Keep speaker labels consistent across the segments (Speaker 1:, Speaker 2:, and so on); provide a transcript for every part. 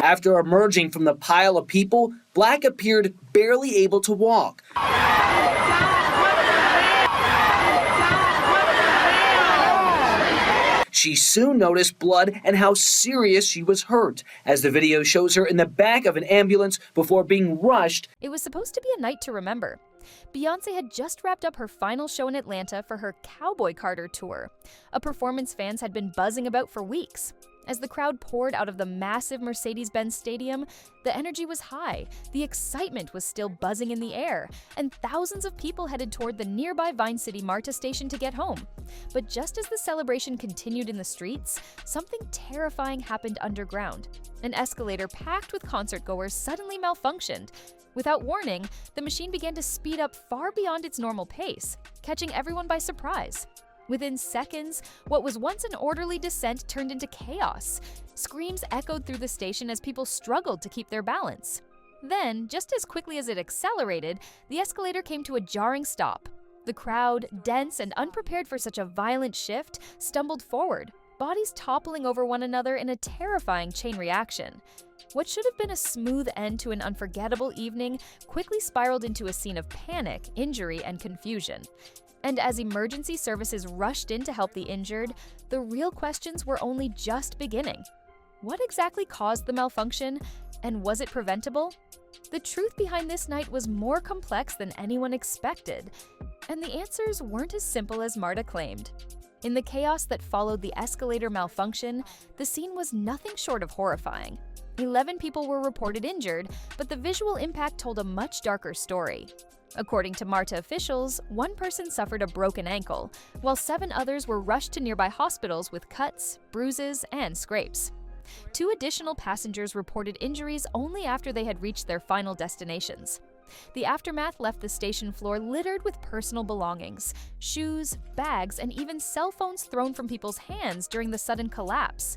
Speaker 1: After emerging from the pile of people, Black appeared barely able to walk. She soon noticed blood and how serious she was hurt, as the video shows her in the back of an ambulance before being rushed.
Speaker 2: It was supposed to be a night to remember. Beyoncé had just wrapped up her final show in Atlanta for her Cowboy Carter tour, a performance fans had been buzzing about for weeks. As the crowd poured out of the massive Mercedes-Benz Stadium, the energy was high, the excitement was still buzzing in the air, and thousands of people headed toward the nearby Vine City MARTA station to get home. But just as the celebration continued in the streets, something terrifying happened underground. An escalator packed with concertgoers suddenly malfunctioned. Without warning, the machine began to speed up far beyond its normal pace, catching everyone by surprise. Within seconds, what was once an orderly descent turned into chaos. Screams echoed through the station as people struggled to keep their balance. Then, just as quickly as it accelerated, the escalator came to a jarring stop. The crowd, dense and unprepared for such a violent shift, stumbled forward, bodies toppling over one another in a terrifying chain reaction. What should have been a smooth end to an unforgettable evening quickly spiraled into a scene of panic, injury, and confusion. And as emergency services rushed in to help the injured, the real questions were only just beginning. What exactly caused the malfunction, and was it preventable? The truth behind this night was more complex than anyone expected, and the answers weren't as simple as Marta claimed. In the chaos that followed the escalator malfunction, the scene was nothing short of horrifying. 11 people were reported injured, but the visual impact told a much darker story. According to MARTA officials, one person suffered a broken ankle, while 7 others were rushed to nearby hospitals with cuts, bruises, and scrapes. 2 additional passengers reported injuries only after they had reached their final destinations. The aftermath left the station floor littered with personal belongings, shoes, bags, and even cell phones thrown from people's hands during the sudden collapse.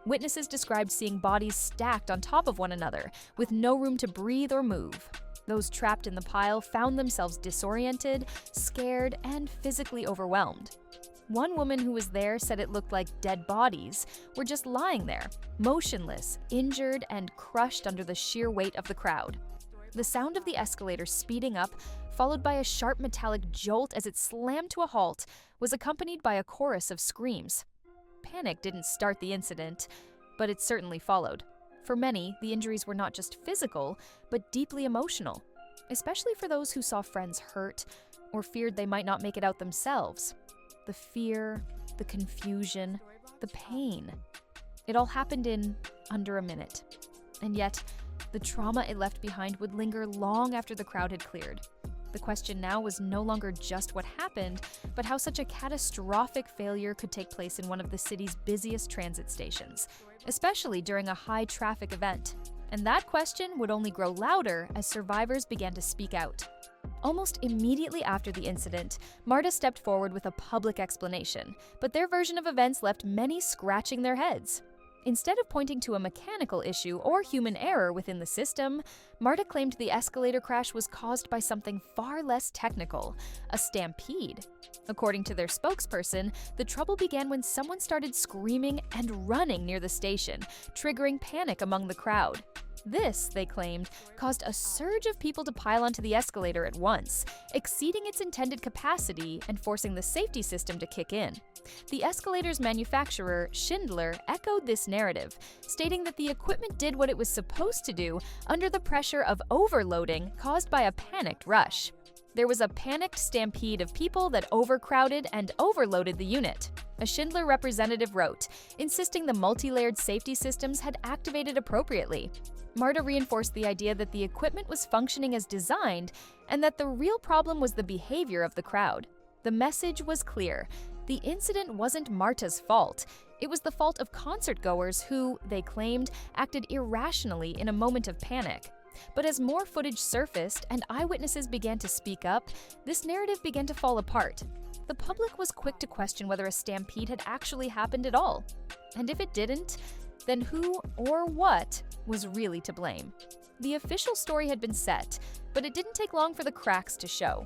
Speaker 2: Witnesses described seeing bodies stacked on top of one another, with no room to breathe or move. Those trapped in the pile found themselves disoriented, scared, and physically overwhelmed. One woman who was there said it looked like dead bodies were just lying there, motionless, injured, and crushed under the sheer weight of the crowd. The sound of the escalator speeding up, followed by a sharp metallic jolt as it slammed to a halt, was accompanied by a chorus of screams. Panic didn't start the incident, but it certainly followed. For many, the injuries were not just physical, but deeply emotional, especially for those who saw friends hurt or feared they might not make it out themselves. The fear, the confusion, the pain. It all happened in under a minute. And yet, the trauma it left behind would linger long after the crowd had cleared. The question now was no longer just what happened, but how such a catastrophic failure could take place in one of the city's busiest transit stations, especially during a high-traffic event. And that question would only grow louder as survivors began to speak out. Almost immediately after the incident, MARTA stepped forward with a public explanation, but their version of events left many scratching their heads. Instead of pointing to a mechanical issue or human error within the system, MARTA claimed the escalator crash was caused by something far less technical, a stampede. According to their spokesperson, the trouble began when someone started screaming and running near the station, triggering panic among the crowd. This, they claimed, caused a surge of people to pile onto the escalator at once, exceeding its intended capacity and forcing the safety system to kick in. The escalator's manufacturer, Schindler, echoed this narrative, stating that the equipment did what it was supposed to do under the pressure of overloading caused by a panicked rush. There was a panicked stampede of people that overcrowded and overloaded the unit. A Schindler representative wrote, insisting the multi-layered safety systems had activated appropriately. MARTA reinforced the idea that the equipment was functioning as designed and that the real problem was the behavior of the crowd. The message was clear. The incident wasn't MARTA's fault. It was the fault of concertgoers who, they claimed, acted irrationally in a moment of panic. But as more footage surfaced and eyewitnesses began to speak up, this narrative began to fall apart. The public was quick to question whether a stampede had actually happened at all. And if it didn't, then who or what was really to blame? The official story had been set, but it didn't take long for the cracks to show.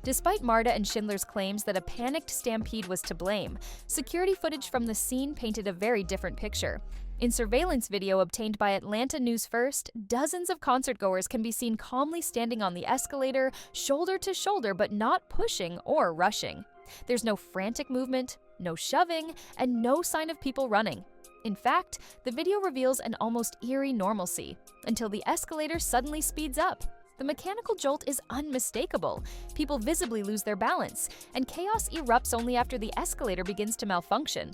Speaker 2: Despite Marta and Schindler's claims that a panicked stampede was to blame, security footage from the scene painted a very different picture. In surveillance video obtained by Atlanta News First, dozens of concertgoers can be seen calmly standing on the escalator, shoulder to shoulder, but not pushing or rushing. There's no frantic movement, no shoving, and no sign of people running. In fact, the video reveals an almost eerie normalcy, until the escalator suddenly speeds up. The mechanical jolt is unmistakable. People visibly lose their balance, and chaos erupts only after the escalator begins to malfunction.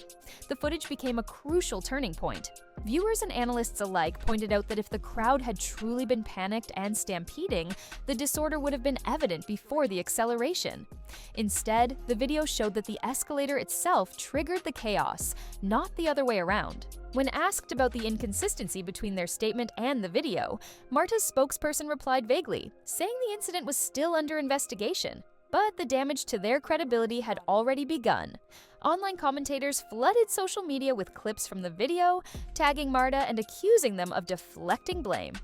Speaker 2: The footage became a crucial turning point. Viewers and analysts alike pointed out that if the crowd had truly been panicked and stampeding, the disorder would have been evident before the acceleration. Instead, the video showed that the escalator itself triggered the chaos, not the other way around. When asked about the inconsistency between their statement and the video, Marta's spokesperson replied vaguely, saying the incident was still under investigation. But the damage to their credibility had already begun. Online commentators flooded social media with clips from the video, tagging Marta and accusing them of deflecting blame.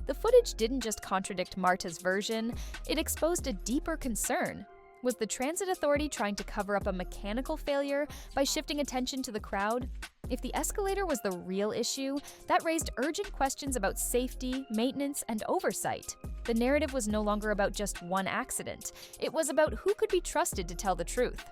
Speaker 2: The footage didn't just contradict Marta's version, it exposed a deeper concern. Was the transit authority trying to cover up a mechanical failure by shifting attention to the crowd? If the escalator was the real issue, that raised urgent questions about safety, maintenance, and oversight. The narrative was no longer about just one accident. It was about who could be trusted to tell the truth.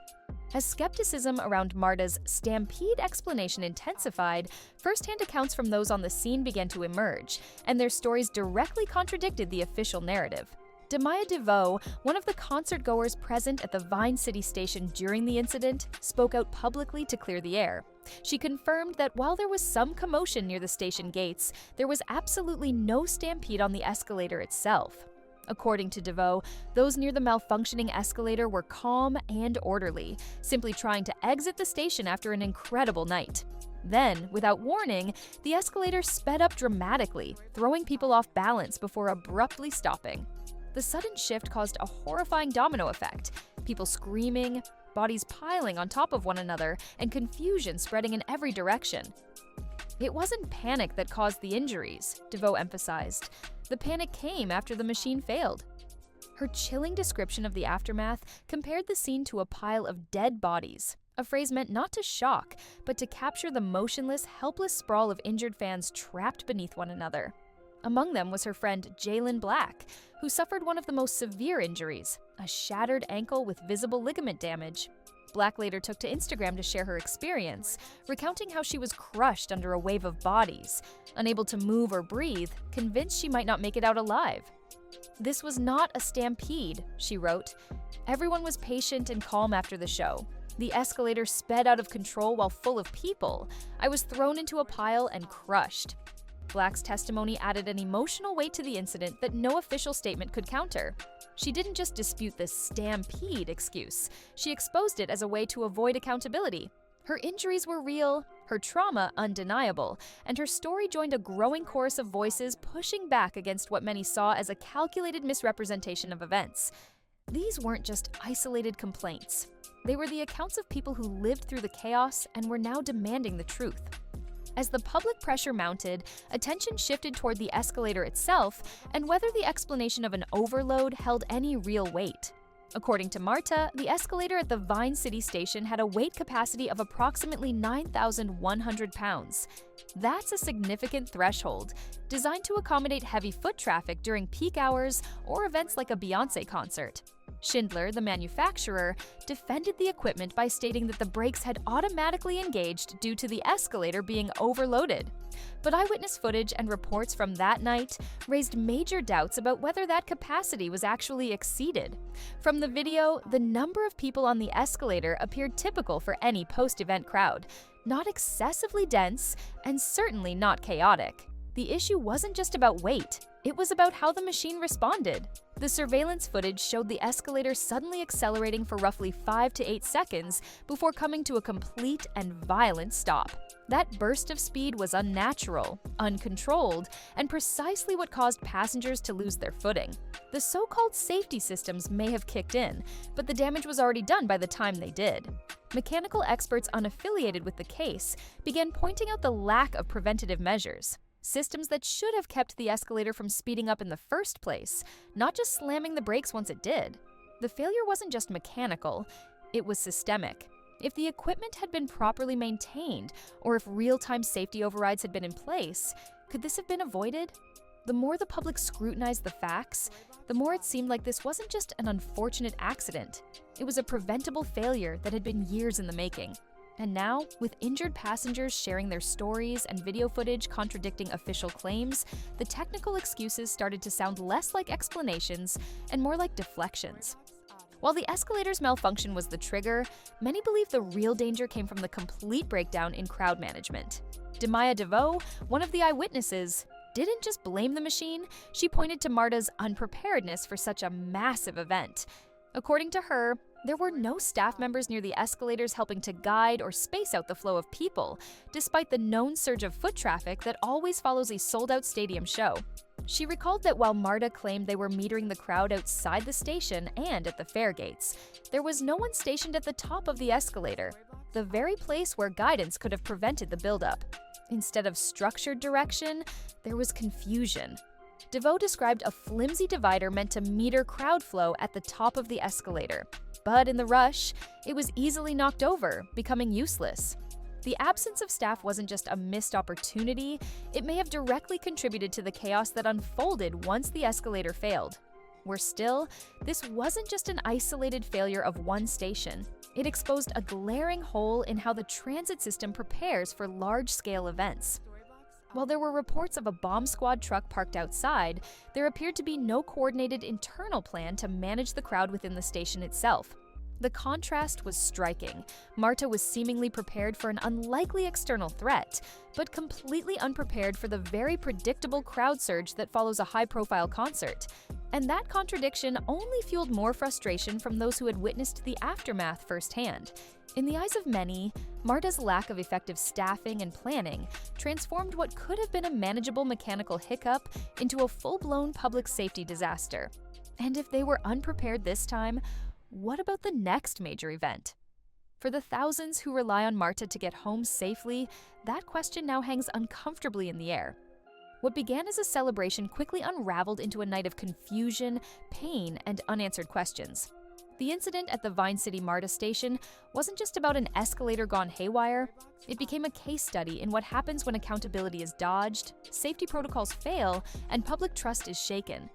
Speaker 2: As skepticism around Marta's stampede explanation intensified, first-hand accounts from those on the scene began to emerge, and their stories directly contradicted the official narrative. Demaya DeVoe, one of the concert-goers present at the Vine City station during the incident, spoke out publicly to clear the air. She confirmed that while there was some commotion near the station gates, there was absolutely no stampede on the escalator itself. According to DeVoe, those near the malfunctioning escalator were calm and orderly, simply trying to exit the station after an incredible night. Then, without warning, the escalator sped up dramatically, throwing people off balance before abruptly stopping. The sudden shift caused a horrifying domino effect, people screaming, bodies piling on top of one another, and confusion spreading in every direction. It wasn't panic that caused the injuries, DeVoe emphasized. The panic came after the machine failed. Her chilling description of the aftermath compared the scene to a pile of dead bodies, a phrase meant not to shock, but to capture the motionless, helpless sprawl of injured fans trapped beneath one another. Among them was her friend Jalen Black, who suffered one of the most severe injuries, a shattered ankle with visible ligament damage. Black later took to Instagram to share her experience, recounting how she was crushed under a wave of bodies, unable to move or breathe, convinced she might not make it out alive. "This was not a stampede," she wrote. "Everyone was patient and calm after the show. The escalator sped out of control while full of people. I was thrown into a pile and crushed." Black's testimony added an emotional weight to the incident that no official statement could counter. She didn't just dispute the stampede excuse, she exposed it as a way to avoid accountability. Her injuries were real, her trauma undeniable, and her story joined a growing chorus of voices pushing back against what many saw as a calculated misrepresentation of events. These weren't just isolated complaints. They were the accounts of people who lived through the chaos and were now demanding the truth. As the public pressure mounted, attention shifted toward the escalator itself and whether the explanation of an overload held any real weight. According to Marta, the escalator at the Vine City station had a weight capacity of approximately 9,100 pounds. That's a significant threshold, designed to accommodate heavy foot traffic during peak hours or events like a Beyonce concert. Schindler, the manufacturer, defended the equipment by stating that the brakes had automatically engaged due to the escalator being overloaded. But eyewitness footage and reports from that night raised major doubts about whether that capacity was actually exceeded. From the video, the number of people on the escalator appeared typical for any post-event crowd, not excessively dense and certainly not chaotic. The issue wasn't just about weight, it was about how the machine responded. The surveillance footage showed the escalator suddenly accelerating for roughly 5 to 8 seconds before coming to a complete and violent stop. That burst of speed was unnatural, uncontrolled, and precisely what caused passengers to lose their footing. The so-called safety systems may have kicked in, but the damage was already done by the time they did. Mechanical experts unaffiliated with the case began pointing out the lack of preventative measures. Systems that should have kept the escalator from speeding up in the first place, not just slamming the brakes once it did. The failure wasn't just mechanical, it was systemic. If the equipment had been properly maintained, or if real-time safety overrides had been in place, could this have been avoided? The more the public scrutinized the facts, the more it seemed like this wasn't just an unfortunate accident. It was a preventable failure that had been years in the making. And now, with injured passengers sharing their stories and video footage contradicting official claims, the technical excuses started to sound less like explanations and more like deflections. While the escalator's malfunction was the trigger, many believe the real danger came from the complete breakdown in crowd management. Demaya DeVoe, one of the eyewitnesses, didn't just blame the machine, she pointed to MARTA's unpreparedness for such a massive event. According to her, there were no staff members near the escalators helping to guide or space out the flow of people, despite the known surge of foot traffic that always follows a sold-out stadium show. She recalled that while MARTA claimed they were metering the crowd outside the station and at the fare gates, there was no one stationed at the top of the escalator, the very place where guidance could have prevented the buildup. Instead of structured direction, there was confusion. DeVoe described a flimsy divider meant to meter crowd flow at the top of the escalator. But in the rush, it was easily knocked over, becoming useless. The absence of staff wasn't just a missed opportunity, it may have directly contributed to the chaos that unfolded once the escalator failed. Worse still, this wasn't just an isolated failure of one station. It exposed a glaring hole in how the transit system prepares for large-scale events. While there were reports of a bomb squad truck parked outside, there appeared to be no coordinated internal plan to manage the crowd within the station itself. The contrast was striking. MARTA was seemingly prepared for an unlikely external threat, but completely unprepared for the very predictable crowd surge that follows a high-profile concert. And that contradiction only fueled more frustration from those who had witnessed the aftermath firsthand. In the eyes of many, MARTA's lack of effective staffing and planning transformed what could have been a manageable mechanical hiccup into a full-blown public safety disaster. And if they were unprepared this time, what about the next major event? For the thousands who rely on MARTA to get home safely, that question now hangs uncomfortably in the air. What began as a celebration quickly unraveled into a night of confusion, pain, and unanswered questions. The incident at the Vine City MARTA station wasn't just about an escalator gone haywire. It became a case study in what happens when accountability is dodged, safety protocols fail, and public trust is shaken.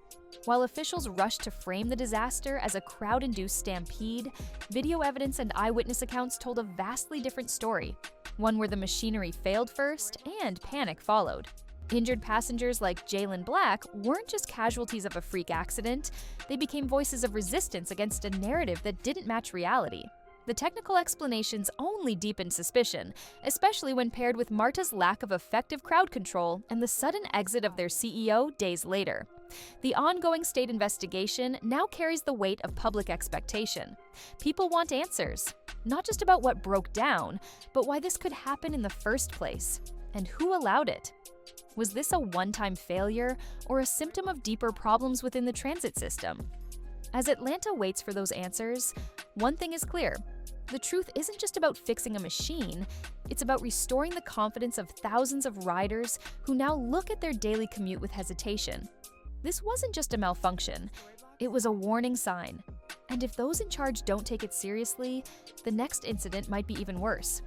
Speaker 2: While officials rushed to frame the disaster as a crowd-induced stampede, video evidence and eyewitness accounts told a vastly different story, one where the machinery failed first and panic followed. Injured passengers like Jalen Black weren't just casualties of a freak accident, they became voices of resistance against a narrative that didn't match reality. The technical explanations only deepened suspicion, especially when paired with MARTA's lack of effective crowd control and the sudden exit of their CEO days later. The ongoing state investigation now carries the weight of public expectation. People want answers, not just about what broke down, but why this could happen in the first place, and who allowed it. Was this a one-time failure or a symptom of deeper problems within the transit system? As Atlanta waits for those answers, one thing is clear. The truth isn't just about fixing a machine, it's about restoring the confidence of thousands of riders who now look at their daily commute with hesitation. This wasn't just a malfunction, it was a warning sign. And if those in charge don't take it seriously, the next incident might be even worse.